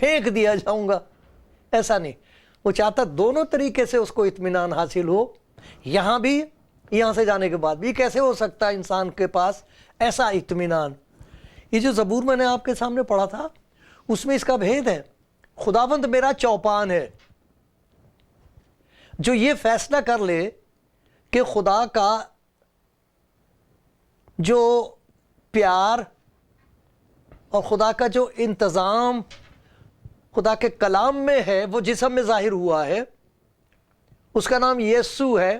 پھینک دیا جاؤں گا، ایسا نہیں، وہ چاہتا دونوں طریقے سے اس کو اطمینان حاصل ہو، یہاں بھی، یہاں سے جانے کے بعد بھی۔ کیسے ہو سکتا ہے انسان کے پاس ایسا اطمینان؟ یہ جو زبور میں نے آپ کے سامنے پڑھا تھا اس میں اس کا بھید ہے۔ خداوند میرا چوپان ہے، جو یہ فیصلہ کر لے کہ خدا کا جو پیار اور خدا کا جو انتظام خدا کے کلام میں ہے وہ جسم میں ظاہر ہوا ہے، اس کا نام یسوع ہے،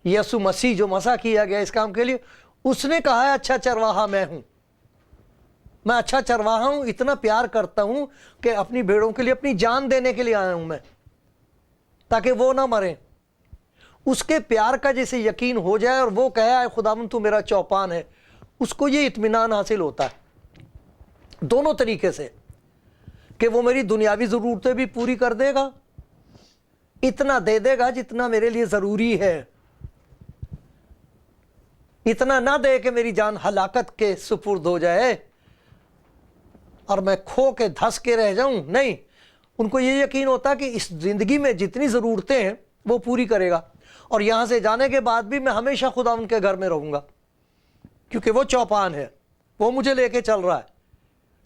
یسوع مسیح جو مسح کیا گیا اس کام کے لیے، اس نے کہا ہے اچھا چرواہا میں ہوں، میں اچھا چرواہا ہوں، اتنا پیار کرتا ہوں کہ اپنی بھیڑوں کے لیے اپنی جان دینے کے لیے آیا ہوں میں، تاکہ وہ نہ مریں۔ اس کے پیار کا جسے یقین ہو جائے اور وہ کہے اے خداوند تو میرا چوپان ہے، اس کو یہ اطمینان حاصل ہوتا ہے دونوں طریقے سے، کہ وہ میری دنیاوی ضرورتیں بھی پوری کر دے گا، اتنا دے دے گا جتنا میرے لیے ضروری ہے، اتنا نہ دے کہ میری جان ہلاکت کے سپرد ہو جائے اور میں کھو کے دھس کے رہ جاؤں۔ نہیں، ان کو یہ یقین ہوتا کہ اس زندگی میں جتنی ضرورتیں ہیں وہ پوری کرے گا، اور یہاں سے جانے کے بعد بھی میں ہمیشہ خدا ان کے گھر میں رہوں گا، کیونکہ وہ چوپان ہے، وہ مجھے لے کے چل رہا ہے،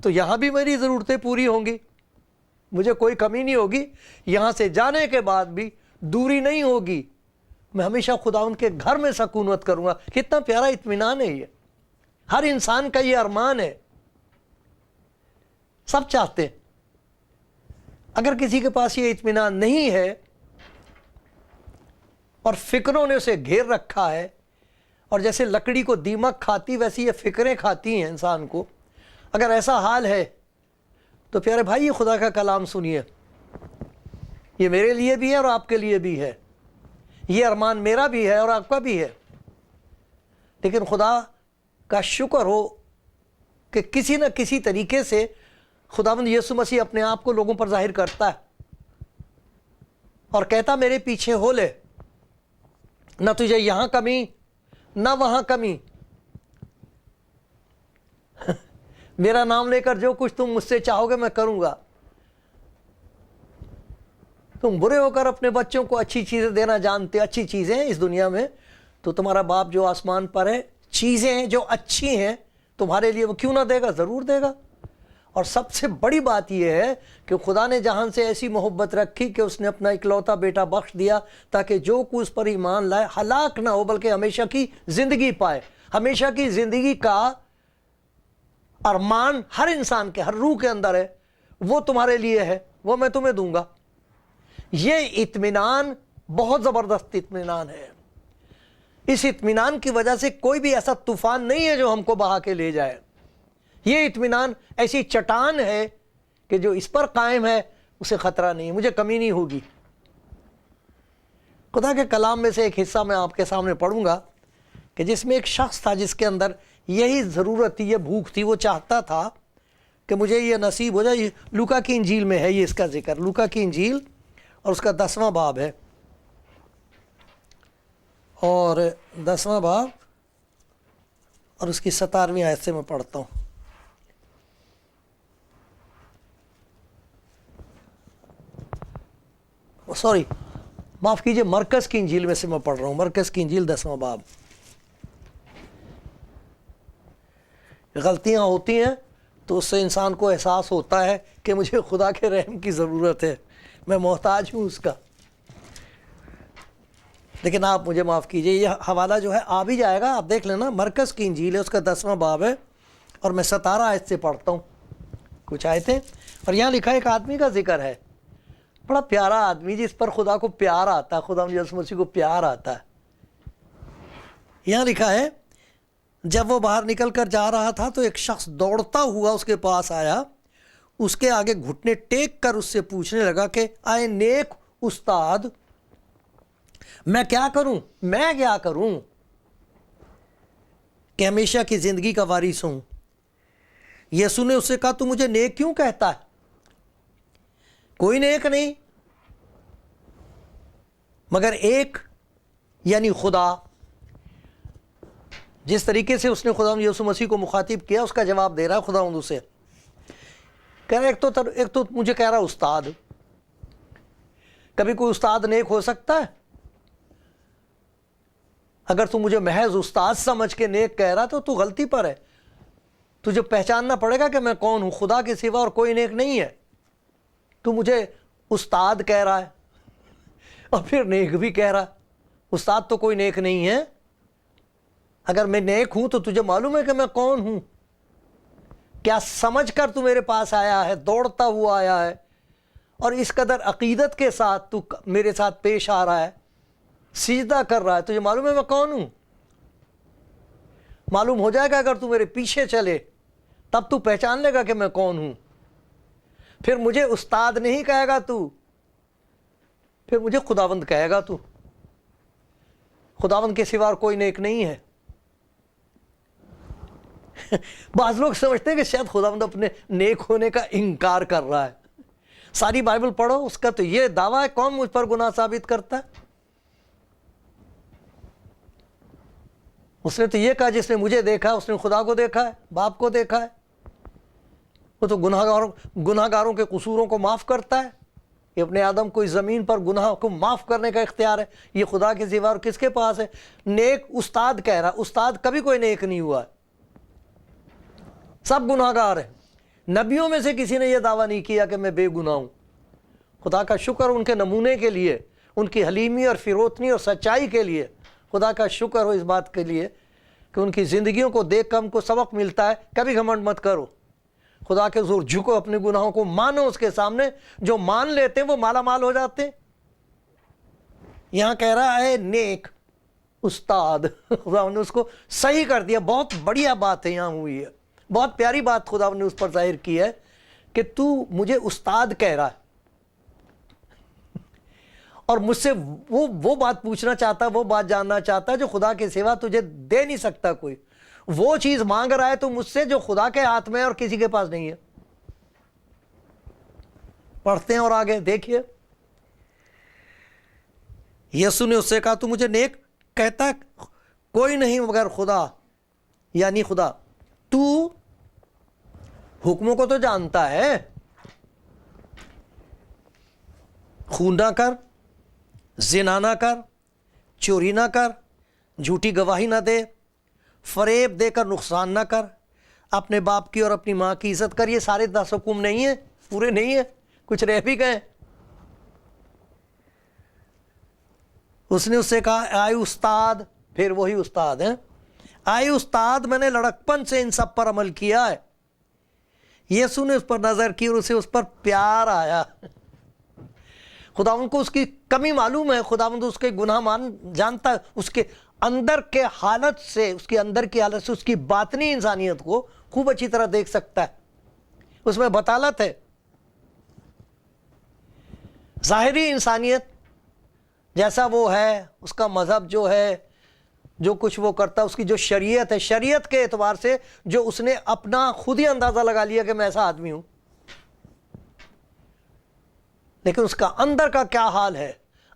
تو یہاں بھی میری ضرورتیں پوری ہوں گی، مجھے کوئی کمی نہیں ہوگی، یہاں سے جانے کے بعد بھی دوری نہیں ہوگی، میں ہمیشہ خدا ان کے گھر میں سکونت کروں گا۔ کتنا پیارا اطمینان ہے یہ، ہر انسان کا یہ ارمان ہے، سب چاہتے ہیں۔ اگر کسی کے پاس یہ اطمینان نہیں ہے اور فکروں نے اسے گھیر رکھا ہے، اور جیسے لکڑی کو دیمک کھاتی ویسی یہ فکریں کھاتی ہیں انسان کو، اگر ایسا حال ہے تو پیارے بھائی یہ خدا کا کلام سنیے، یہ میرے لیے بھی ہے اور آپ کے لیے بھی ہے، یہ ارمان میرا بھی ہے اور آپ کا بھی ہے۔ لیکن خدا کا شکر ہو کہ کسی نہ کسی طریقے سے خداوند یسوع مسیح اپنے آپ کو لوگوں پر ظاہر کرتا ہے اور کہتا میرے پیچھے ہو لے، نہ تجھے یہاں کمی نہ وہاں کمی، میرا نام لے کر جو کچھ تم مجھ سے چاہو گے میں کروں گا۔ تم برے ہو کر اپنے بچوں کو اچھی چیزیں دینا جانتے، اچھی چیزیں اس دنیا میں، تو تمہارا باپ جو آسمان پر ہے چیزیں جو اچھی ہیں تمہارے لیے وہ کیوں نہ دے گا، ضرور دے گا۔ اور سب سے بڑی بات یہ ہے کہ خدا نے جہان سے ایسی محبت رکھی کہ اس نے اپنا اکلوتا بیٹا بخش دیا تاکہ جو کوئی اس پر ایمان لائے ہلاک نہ ہو بلکہ ہمیشہ کی زندگی پائے۔ ہمیشہ کی زندگی کا ارمان ہر انسان کے، ہر روح کے اندر ہے، وہ تمہارے لیے ہے، وہ میں تمہیں دوں گا۔ یہ اطمینان بہت زبردست اطمینان ہے، اس اطمینان کی وجہ سے کوئی بھی ایسا طوفان نہیں ہے جو ہم کو بہا کے لے جائے۔ یہ اطمینان ایسی چٹان ہے کہ جو اس پر قائم ہے اسے خطرہ نہیں ہے، مجھے کمی نہیں ہوگی۔ خدا کے کلام میں سے ایک حصہ میں آپ کے سامنے پڑھوں گا کہ جس میں ایک شخص تھا جس کے اندر یہی ضرورت تھی، یہ بھوک تھی، وہ چاہتا تھا کہ مجھے یہ نصیب ہو جائے۔ یہ لوکا کی انجیل میں ہے، یہ اس کا ذکر لوکا کی انجیل اور اس کا 10واں باب ہے، اور 10واں باب اور اس کی 17ویں آیت سے میں پڑھتا ہوں۔ سوری، معاف کیجئے، مرکز کی انجیل میں سے میں پڑھ رہا ہوں، مرکز کی انجیل 10واں باب۔ غلطیاں ہوتی ہیں تو اس سے انسان کو احساس ہوتا ہے کہ مجھے خدا کے رحم کی ضرورت ہے، میں محتاج ہوں اس کا، لیکن آپ مجھے معاف کیجئے۔ یہ حوالہ جو ہے آ بھی جائے گا، آپ دیکھ لینا، مرکز کی انجیل ہے، اس کا 10واں باب ہے، اور میں 17 آیت سے پڑھتا ہوں کچھ آیتیں۔ اور یہاں لکھا ایک آدمی کا ذکر ہے، بڑا پیارا آدمی جس پر خدا کو پیار آتا ہے، خدا یسوع مسیح کو پیار آتا ہے۔ یہاں لکھا ہے جب وہ باہر نکل کر جا رہا تھا تو ایک شخص دوڑتا ہوا اس کے پاس آیا، اس کے آگے گھٹنے ٹیک کر اس سے پوچھنے لگا کہ اے نیک استاد، میں کیا کروں کہ ہمیشہ کی زندگی کا وارث ہوں؟ یسوع نے اس سے کہا تو مجھے نیک کیوں کہتا ہے؟ کوئی نیک نہیں مگر ایک، یعنی خدا۔ جس طریقے سے اس نے خدا یسوع مسیح کو مخاطب کیا اس کا جواب دے رہا ہے خدا اسے، کہہ رہا ایک تو مجھے کہہ رہا استاد. کبھی کوئی استاد نیک ہو سکتا ہے؟ اگر تو مجھے محض استاد سمجھ کے نیک کہہ رہا تو غلطی پر ہے. تجھے پہچاننا پڑے گا کہ میں کون ہوں. خدا کے سوا اور کوئی نیک نہیں ہے. تو مجھے استاد کہہ رہا ہے اور پھر نیک بھی کہہ رہا. استاد تو کوئی نیک نہیں ہے. اگر میں نیک ہوں تو تجھے معلوم ہے کہ میں کون ہوں. کیا سمجھ کر تو میرے پاس آیا ہے, دوڑتا ہوا آیا ہے, اور اس قدر عقیدت کے ساتھ تو میرے ساتھ پیش آ رہا ہے, سجدہ کر رہا ہے. تجھے معلوم ہے میں کون ہوں؟ معلوم ہو جائے گا اگر تو میرے پیچھے چلے, تب تو پہچان لے گا کہ میں کون ہوں. پھر مجھے استاد نہیں کہے گا تو, پھر مجھے خداوند کہے گا تو. خداوند کے سوا اور کوئی نیک نہیں ہے. بعض لوگ سمجھتے ہیں کہ شاید خداوند اپنے نیک ہونے کا انکار کر رہا ہے. ساری بائبل پڑھو, اس کا تو یہ دعویٰ ہے, کون مجھ پر گناہ ثابت کرتا ہے؟ اس نے تو یہ کہا جس نے مجھے دیکھا اس نے خدا کو دیکھا ہے, باپ کو دیکھا ہے. وہ تو گناہ گاروں کے قصوروں کو معاف کرتا ہے. یہ اپنے آدم کو اس زمین پر گناہ کو معاف کرنے کا اختیار ہے. یہ خدا کے سوا اور کس کے پاس ہے؟ نیک استاد کہہ رہا. استاد کبھی کوئی نیک نہیں ہوا ہے, سب گناہ گار ہیں. نبیوں میں سے کسی نے یہ دعویٰ نہیں کیا کہ میں بے گناہ ہوں. خدا کا شکر ان کے نمونے کے لیے, ان کی حلیمی اور فروتنی اور سچائی کے لیے. خدا کا شکر ہو اس بات کے لیے کہ ان کی زندگیوں کو دیکھ کر ہم کو سبق ملتا ہے. کبھی گھمنڈ مت کرو, خدا کے حضور جھکو, اپنے گناہوں کو مانو اس کے سامنے. جو مان لیتے ہیں وہ مالا مال ہو جاتے ہیں. یہاں کہہ رہا ہے نیک استاد. خدا نے اس کو صحیح کر دیا. بہت بڑھیا بات ہے یہاں ہوئی ہے, بہت پیاری بات خدا نے اس پر ظاہر کی ہے کہ تو مجھے استاد کہہ رہا ہے, اور مجھ سے وہ بات پوچھنا چاہتا ہے, وہ بات جاننا چاہتا ہے جو خدا کے سوا تجھے دے نہیں سکتا کوئی. وہ چیز مانگ رہا ہے تو مجھ سے جو خدا کے ہاتھ میں ہے اور کسی کے پاس نہیں ہے. پڑھتے ہیں اور آگے دیکھیے. یسوع نے اس سے کہا تو مجھے نیک کہتا ہے, کوئی نہیں مگر خدا, یعنی خدا. تو حکموں کو تو جانتا ہے, خون نہ کر, زنا نہ کر, چوری نہ کر, جھوٹی گواہی نہ دے, فریب دے کر نقصان نہ کر, اپنے باپ کی اور اپنی ماں کی عزت کر. یہ سارے 10 حکم نہیں ہیں, پورے نہیں ہیں, کچھ رہ بھی گئے. اس نے اس سے کہا آئے استاد, پھر وہی استاد ہیں, آئے استاد میں نے لڑکپن سے ان سب پر عمل کیا ہے. یسوع نے اس پر نظر کی اور اسے اس پر پیار آیا. خداوند کو اس کی کمی معلوم ہے, خداوند اس کے گناہ جانتا ہے, اس کے اندر کے حالت سے, اس کے اندر کی حالت سے اس کی باطنی انسانیت کو خوب اچھی طرح دیکھ سکتا ہے. اس میں بطالت ہے. ظاہری انسانیت جیسا وہ ہے, اس کا مذہب جو ہے, جو کچھ وہ کرتا ہے, اس کی جو شریعت ہے, شریعت کے اعتبار سے جو اس نے اپنا خود ہی اندازہ لگا لیا کہ میں ایسا آدمی ہوں. لیکن اس کا اندر کا کیا حال ہے,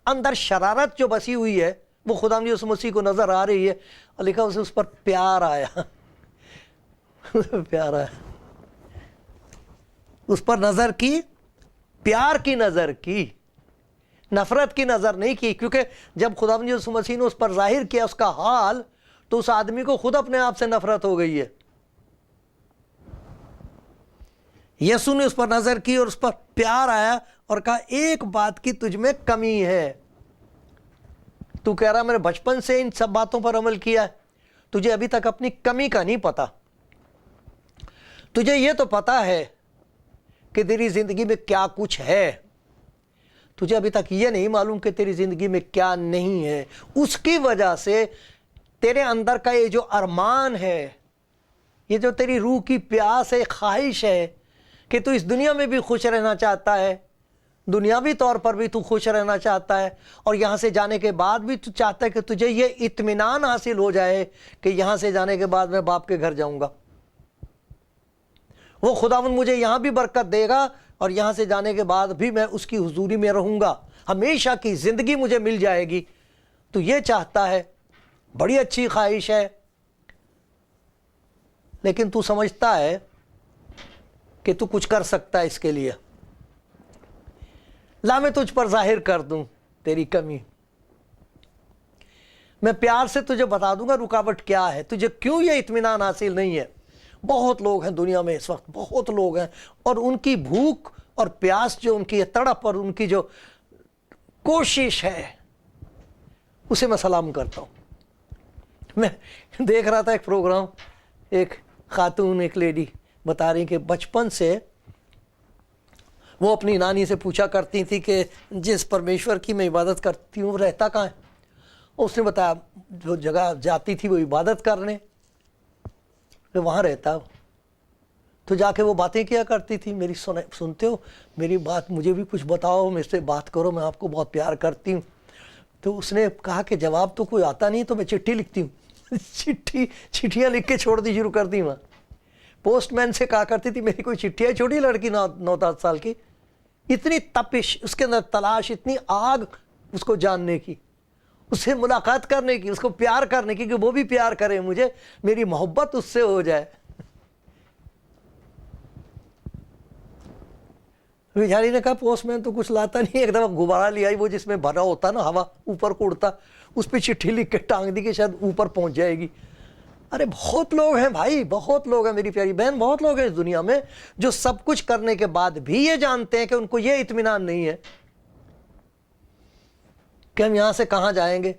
اندر شرارت جو بسی ہوئی ہے, وہ خدا نے اس مسیح کو نظر آ رہی ہے. اور لکھا اسے اس پر پیار آیا. پیار آیا, اس پر نظر کی, پیار کی نظر کی, نفرت کی نظر نہیں کی. کیونکہ جب خدا نے اس مسیح نے اس پر ظاہر کیا اس کا حال, تو اس آدمی کو خود اپنے آپ سے نفرت ہو گئی ہے. یسوع نے اس پر نظر کی اور اس پر پیار آیا اور کہا ایک بات کی تجھ میں کمی ہے. تو کہہ رہا میں نے بچپن سے ان سب باتوں پر عمل کیا ہے, تجھے ابھی تک اپنی کمی کا نہیں پتا. تجھے یہ تو پتا ہے کہ تیری زندگی میں کیا کچھ ہے, تجھے ابھی تک یہ نہیں معلوم کہ تیری زندگی میں کیا نہیں ہے. اس کی وجہ سے تیرے اندر کا یہ جو ارمان ہے, یہ جو تیری روح کی پیاس ہے, خواہش ہے کہ تو اس دنیا میں بھی خوش رہنا چاہتا ہے, دنیاوی طور پر بھی تو خوش رہنا چاہتا ہے, اور یہاں سے جانے کے بعد بھی تو چاہتا ہے کہ تجھے یہ اطمینان حاصل ہو جائے کہ یہاں سے جانے کے بعد میں باپ کے گھر جاؤں گا. وہ خداوند مجھے یہاں بھی برکت دے گا اور یہاں سے جانے کے بعد بھی میں اس کی حضوری میں رہوں گا, ہمیشہ کی زندگی مجھے مل جائے گی. تو یہ چاہتا ہے, بڑی اچھی خواہش ہے. لیکن تو سمجھتا ہے کہ تو کچھ کر سکتا ہے اس کے لیے، لا میں تجھ پر ظاہر کر دوں تیری کمی، میں پیار سے تجھے بتا دوں گا رکاوٹ کیا ہے، تجھے کیوں یہ اطمینان حاصل نہیں ہے۔ بہت لوگ ہیں دنیا میں اس وقت، بہت لوگ ہیں، اور ان کی بھوک اور پیاس جو ان کی تڑپ اور ان کی جو کوشش ہے اسے میں سلام کرتا ہوں۔ میں دیکھ رہا تھا ایک پروگرام، ایک خاتون، ایک لیڈی بتا رہی کہ بچپن سے وہ اپنی نانی سے پوچھا کرتی تھی کہ جس پرمیشور کی میں عبادت کرتی ہوں رہتا کہاں ہے؟ اس نے بتایا جو جگہ جاتی تھی وہ عبادت کرنے، کہ وہاں رہتا ہو۔ تو جا کے وہ باتیں کیا کرتی تھی، میری سنتے ہو میری بات، مجھے بھی کچھ بتاؤ، میرے سے بات کرو، میں آپ کو بہت پیار کرتی ہوں۔ تو اس نے کہا کہ جواب تو کوئی آتا نہیں تو میں چٹھی لکھتی ہوں۔ چٹھیاں لکھ کے چھوڑ دی، شروع کر دی۔ وہاں پوسٹ مین سے کہا کرتی تھی میری کوئی چٹھی ہے، چھوٹی لڑکی 9-10 سال کی، اتنی تپش اس کے اندر، تلاش، اتنی آگ اس کو جاننے کی، اس سے ملاقات کرنے کی، اس کو پیار کرنے کی، کہ وہ بھی پیار کرے مجھے، میری محبت اس سے ہو جائے۔ بیچاری نے کہا پوسٹ مین تو کچھ لاتا نہیں، ایک دفعہ غبارہ لے آئی، وہ جس میں بھرا ہوتا نا ہوا اوپر کو اڑتا، اس پہ چٹھی لکھ کے ٹانگ دی کہ شاید اوپر پہنچ جائے گی۔ ارے بہت لوگ ہیں بھائی، بہت لوگ ہیں میری پیاری بہن، بہت لوگ ہیں اس دنیا میں جو سب کچھ کرنے کے بعد بھی یہ جانتے ہیں کہ ان کو یہ اطمینان نہیں ہے کہ ہم یہاں سے کہاں جائیں گے۔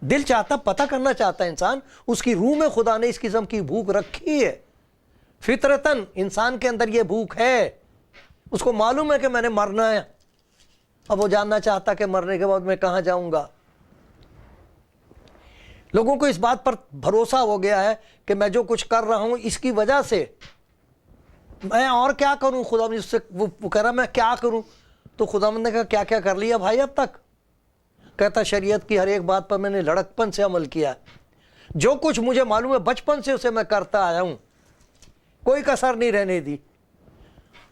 دل چاہتا، پتہ کرنا چاہتا ہے انسان، اس کی روح میں خدا نے اس قسم کی بھوک رکھی ہے، فطرتاً انسان کے اندر یہ بھوک ہے، اس کو معلوم ہے کہ میں نے مرنا ہے، اب وہ جاننا چاہتا کہ مرنے کے بعد میں کہاں جاؤں گا۔ لوگوں کو اس بات پر بھروسہ ہو گیا ہے کہ میں جو کچھ کر رہا ہوں اس کی وجہ سے میں اور کیا کروں، خدا مجھ سے وہ کہہ رہا میں کیا کروں، تو خدا نے کہا کیا کیا کر لیا بھائی اب تک؟ کہتا شریعت کی ہر ایک بات پر میں نے لڑکپن سے عمل کیا، جو کچھ مجھے معلوم ہے بچپن سے اسے میں کرتا آیا ہوں، کوئی کسر نہیں رہنے دی۔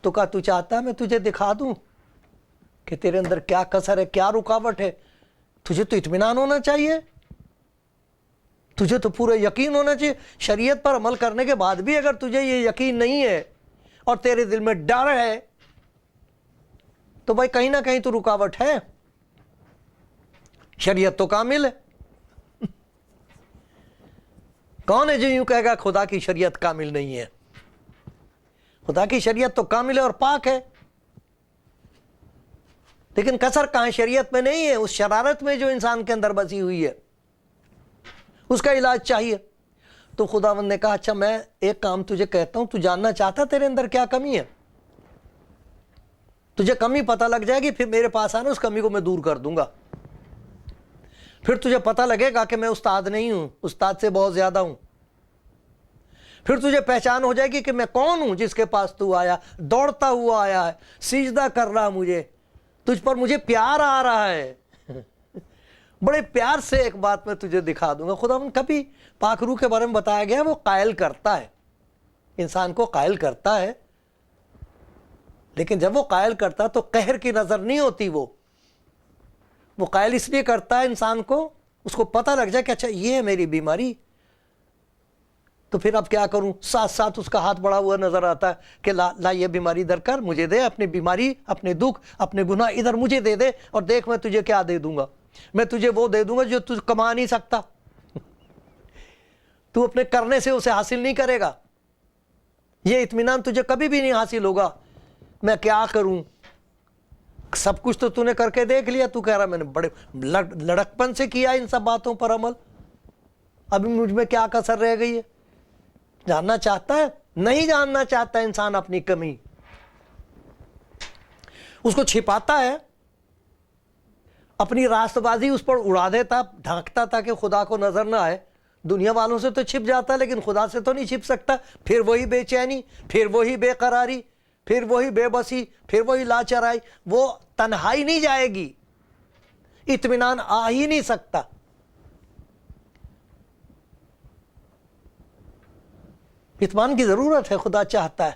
تو کہا تو چاہتا ہے میں تجھے دکھا دوں کہ تیرے اندر کیا کسر ہے، کیا رکاوٹ ہے؟ تجھے تو اطمینان ہونا چاہیے، تجھے تو پورا یقین ہونا چاہیے۔ شریعت پر عمل کرنے کے بعد بھی اگر تجھے یہ یقین نہیں ہے اور تیرے دل میں ڈر ہے تو بھائی کہیں نہ کہیں تو رکاوٹ ہے۔ شریعت تو کامل ہے، کون ہے جو یوں کہے گا خدا کی شریعت کامل نہیں ہے؟ خدا کی شریعت تو کامل ہے اور پاک ہے، لیکن کسر کہاں ہے؟ شریعت میں نہیں ہے، اس شرارت میں جو انسان کے اندر بسی ہوئی ہے، اس کا علاج چاہیے۔ تو خداوند نے کہا اچھا میں ایک کام تجھے کہتا ہوں، تو جاننا چاہتا تیرے اندر کیا کمی ہے؟ تجھے کمی پتہ لگ جائے گی، پھر میرے پاس آنا، اس کمی کو میں دور کر دوں گا۔ پھر تجھے پتہ لگے گا کہ میں استاد نہیں ہوں، استاد سے بہت زیادہ ہوں۔ پھر تجھے پہچان ہو جائے گی کہ میں کون ہوں جس کے پاس تو آیا، دوڑتا ہوا آیا ہے، سجدہ کر رہا مجھے، تجھ پر مجھے پیار آ رہا ہے، بڑے پیار سے ایک بات میں تجھے دکھا دوں گا۔ خداوند کبھی پاک روح کے بارے میں بتایا گیا وہ قائل کرتا ہے، انسان کو قائل کرتا ہے، لیکن جب وہ قائل کرتا تو قہر کی نظر نہیں ہوتی، وہ قائل اس لیے کرتا ہے انسان کو، اس کو پتہ لگ جائے کہ اچھا یہ ہے میری بیماری، تو پھر اب کیا کروں؟ ساتھ ساتھ اس کا ہاتھ بڑھا ہوا نظر آتا ہے کہ لا یہ بیماری درکار مجھے دے، اپنی بیماری، اپنے دکھ، اپنے گناہ ادھر مجھے دے دے، اور دیکھ میں تجھے کیا دے دوں گا، میں تجھے وہ دے دوں گا جو تجھ کما نہیں سکتا، تو اپنے کرنے سے اسے حاصل نہیں کرے گا، یہ اطمینان تجھے کبھی بھی نہیں حاصل ہوگا۔ میں کیا کروں؟ سب کچھ تو نے کر کے دیکھ لیا، تو کہہ رہا میں نے بڑے لڑکپن سے کیا ان سب باتوں پر عمل، ابھی مجھ میں کیا کسر رہ گئی ہے؟ جاننا چاہتا ہے؟ نہیں جاننا چاہتا انسان اپنی کمی، اس کو چھپاتا ہے، اپنی راست بازی اس پر اڑا دیتا، ڈھانکتا تاکہ خدا کو نظر نہ آئے۔ دنیا والوں سے تو چھپ جاتا لیکن خدا سے تو نہیں چھپ سکتا۔ پھر وہی بے چینی، پھر وہی بے قراری، پھر وہی بے بسی، پھر وہی لاچرائی، وہ تنہائی نہیں جائے گی، اطمینان آ ہی نہیں سکتا۔ اطمینان کی ضرورت ہے، خدا چاہتا ہے،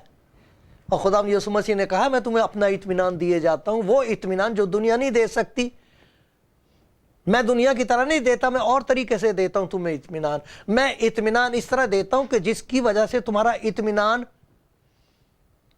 اور خدا یسوع مسیح نے کہا میں تمہیں اپنا اطمینان دیے جاتا ہوں، وہ اطمینان جو دنیا نہیں دے سکتی، میں دنیا کی طرح نہیں دیتا، میں اور طریقے سے دیتا ہوں تمہیں اطمینان۔ میں اطمینان اس طرح دیتا ہوں کہ جس کی وجہ سے تمہارا اطمینان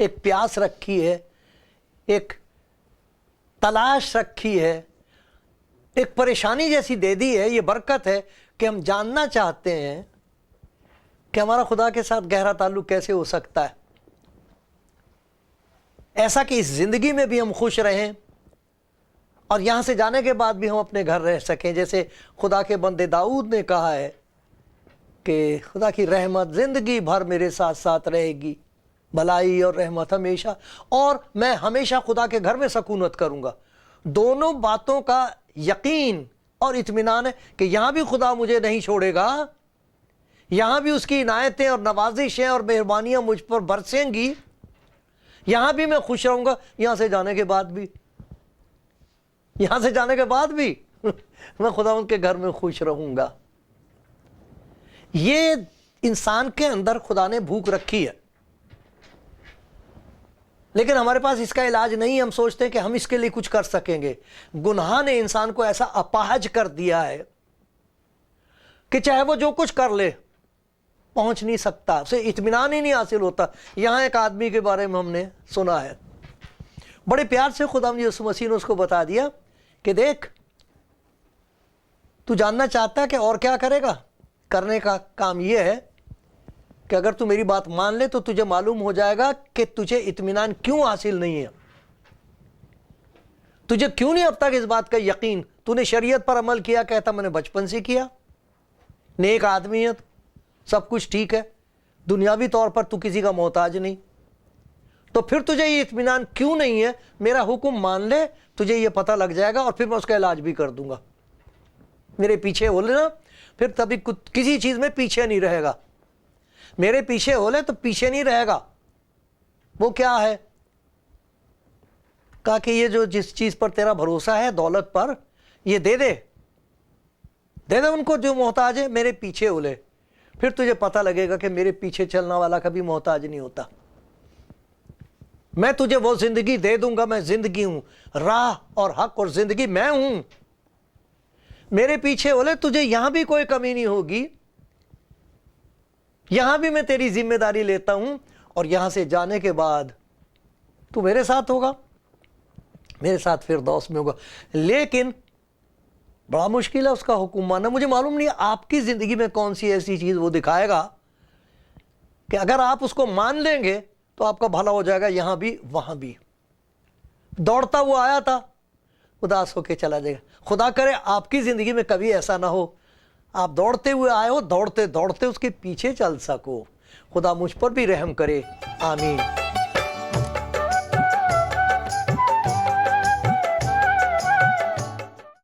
ایک پیاس رکھی ہے، ایک تلاش رکھی ہے، ایک پریشانی جیسی دے دی ہے. یہ برکت ہے کہ ہم جاننا چاہتے ہیں کہ ہمارا خدا کے ساتھ گہرا تعلق کیسے ہو سکتا ہے، ایسا کہ اس زندگی میں بھی ہم خوش رہیں اور یہاں سے جانے کے بعد بھی ہم اپنے گھر رہ سکیں. جیسے خدا کے بندے داؤد نے کہا ہے کہ خدا کی رحمت زندگی بھر میرے ساتھ ساتھ رہے گی، بھلائی اور رحمت ہمیشہ، اور میں ہمیشہ خدا کے گھر میں سکونت کروں گا. دونوں باتوں کا یقین اور اطمینان ہے کہ یہاں بھی خدا مجھے نہیں چھوڑے گا، یہاں بھی اس کی عنایتیں اور نوازشیں اور مہربانیاں مجھ پر برسیں گی، یہاں بھی میں خوش رہوں گا، یہاں سے جانے کے بعد بھی، یہاں سے جانے کے بعد بھی میں خدا ان کے گھر میں خوش رہوں گا. یہ انسان کے اندر خدا نے بھوک رکھی ہے، لیکن ہمارے پاس اس کا علاج نہیں ہے. ہم سوچتے ہیں کہ ہم اس کے لیے کچھ کر سکیں گے. گناہ نے انسان کو ایسا اپاہج کر دیا ہے کہ چاہے وہ جو کچھ کر لے پہنچ نہیں سکتا، اسے اطمینان ہی نہیں حاصل ہوتا. یہاں ایک آدمی کے بارے میں ہم نے سنا ہے، بڑے پیار سے خدا یسوع مسیح نے اس کو بتا دیا کہ دیکھ، تو جاننا چاہتا ہے کہ اور کیا کرے گا؟ کرنے کا کام یہ ہے کہ اگر تو میری بات مان لے تو تجھے معلوم ہو جائے گا کہ تجھے اطمینان کیوں حاصل نہیں ہے، تجھے کیوں نہیں اب تک اس بات کا یقین. تو نے شریعت پر عمل کیا، کہتا میں نے بچپن سے کیا، نیک آدمی ہے، سب کچھ ٹھیک ہے، دنیاوی طور پر تو کسی کا محتاج نہیں، تو پھر تجھے یہ اطمینان کیوں نہیں ہے؟ میرا حکم مان لے، تجھے یہ پتہ لگ جائے گا اور پھر میں اس کا علاج بھی کر دوں گا. میرے پیچھے ہو لینا، پھر تبھی کسی چیز میں پیچھے نہیں رہے گا. میرے پیچھے ہو لے تو پیچھے نہیں رہے گا. وہ کیا ہے؟ کہا کہ یہ جو جس چیز پر تیرا بھروسہ ہے، دولت پر، یہ دے دے ان کو جو محتاج ہے، میرے پیچھے ہو لے، پھر تجھے پتہ لگے گا کہ میرے پیچھے چلنا والا کبھی محتاج نہیں ہوتا. میں تجھے وہ زندگی دے دوں گا. میں زندگی ہوں، راہ اور حق اور زندگی میں ہوں. میرے پیچھے ہو لے، تجھے یہاں بھی کوئی کمی نہیں ہوگی، یہاں بھی میں تیری ذمہ داری لیتا ہوں، اور یہاں سے جانے کے بعد تو میرے ساتھ ہوگا، میرے ساتھ فردوس میں ہوگا. لیکن بڑا مشکل ہے اس کا حکم ماننا. مجھے معلوم نہیں آپ کی زندگی میں کون سی ایسی چیز وہ دکھائے گا کہ اگر آپ اس کو مان لیں گے تو آپ کا بھلا ہو جائے گا، یہاں بھی وہاں بھی. دوڑتا ہوا آیا تھا، اداس ہو کے چلا جائے گا. خدا کرے آپ کی زندگی میں کبھی ایسا نہ ہو، آپ دوڑتے ہوئے آئے ہو، دوڑتے دوڑتے اس کے پیچھے چل سکو. خدا مجھ پر بھی رحم کرے، آمین.